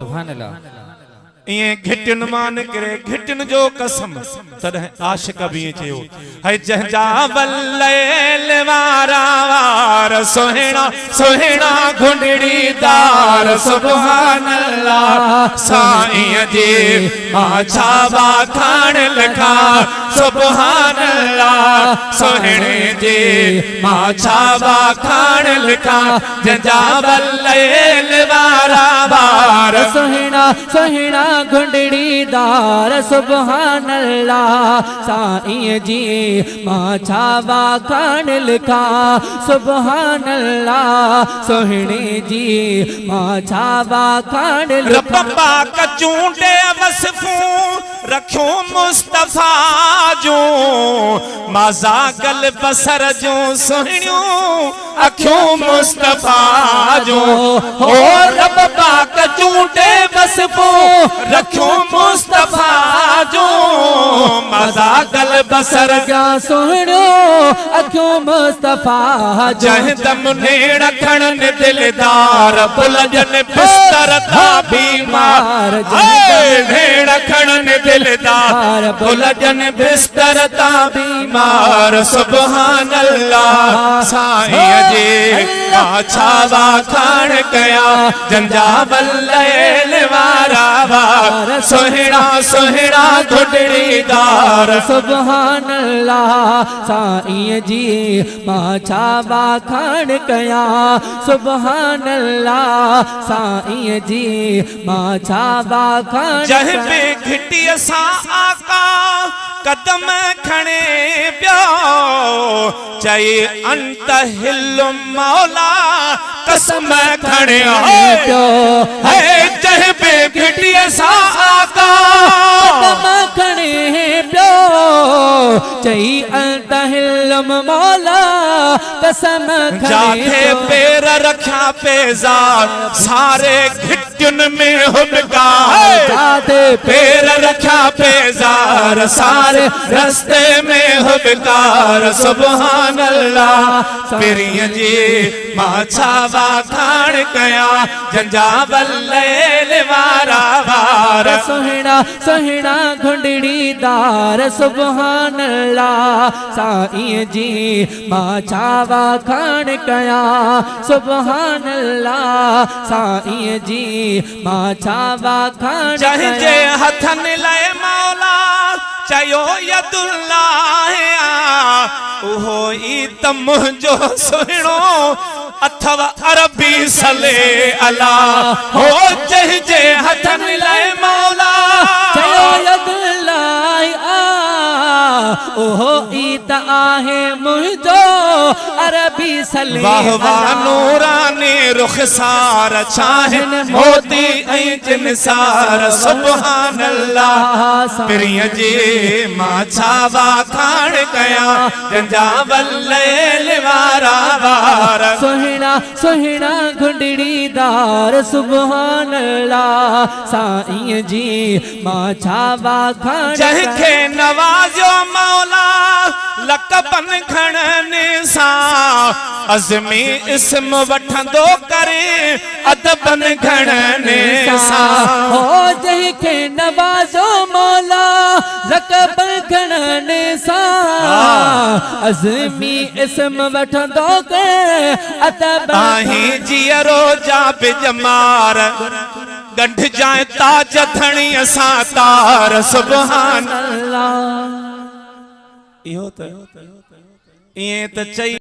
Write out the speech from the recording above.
सुभान अल्लाह। ये घिटिन मान करे घिटिन जो कसम तद आशिक भी चयो है जंजा बल्लैल वारा वार सोहेना सोहेना घुंडड़ी दार सुभान अल्लाह। साईं जी माछावा खान लखा सुभान अल्लाह। सोहणे जी माछावा खान लखा जंजा बल्लैल वारा वार सोहेना सोहेना घुंडड़ी दार सुभान अल्लाह। साईं जी माछावा खान लिखा सुभान अल्लाह। सोहणे जी माछावा खान लिखा रब्बा कचूंडे वसफू रखो मुस्तफा जो माजा गल बसर जो सोहणियो अखियों मुस्तफा जो हो रब्बा कचूंडे वसफू रखो मुस्तफा जो मजा गल बसर जा सोहणो अखियों मुस्तफा जह दम नेड़ खणन दिलदार बुलजन बिस्तर ता बीमार नेड़ खणन दिलदार बुलजन बिस्तर ता बीमार सुभान अल्लाह। साईं जी माछावा खान कया जंजा बल्लैल वारा वार सोहणा सोहणा घुंडड़ी दार सुभान अल्लाह। साईं जी माछावा खान कया सुभान अल्लाह। साईं जी माछावा खान जह पे घिटी सा आका कदम खणे पियो चई अंत हिल मौला कसम खणे पियो है जह पे घिटी सा आका कदम खणे पियो चई अंत हिल मौला कसम जाते पैर रखा पेजार सारे घिटिन में हुनका जाते पैर रखा पेजार सारे रस्ते में हुबकार सुभान अल्लाह। पिरिय जी माछावा खान कया जंजा बल्लैल वारा वार सोहणा सोहणा घुंडड़ी दार सुभान अल्लाह। साईं जी माछावा खान कया सुभान अल्लाह। साईं जी माछावा खान चाहे जे हथन लय मौला चयो यदुल्लाह ओहो ई तम जो सुणो अथवा अरबी सले अला हो जह जे हथन लय मौला चयो यदुल्लाह ओहो ई त आहे मुंहिंजो अरबी सले वाह वाह नूरानी रुखसार चाहन मोती ऐं जिनसार सुभान अल्लाह। पिरिय जी माछावा खान कया जंजा बल्लैल वारा वार सोहणा सोहणा घुंडड़ी दार सुभान अल्लाह। साईं जी माछावा खान जंहिंखे नवाज़ियो मौला लक़बन खणनि सां अज़मी इस्म वठंदो करे अदबन खणनि सां हो जंहिंखे नवाज़ो मौला लक़बन खणनि सां अज़मी इस्म वठंदो करे अदब आहीं जियरो जा बिजमार गंढ जाए ताज थणी असां तार सुभान अल्लाह। इहो त इएं त चई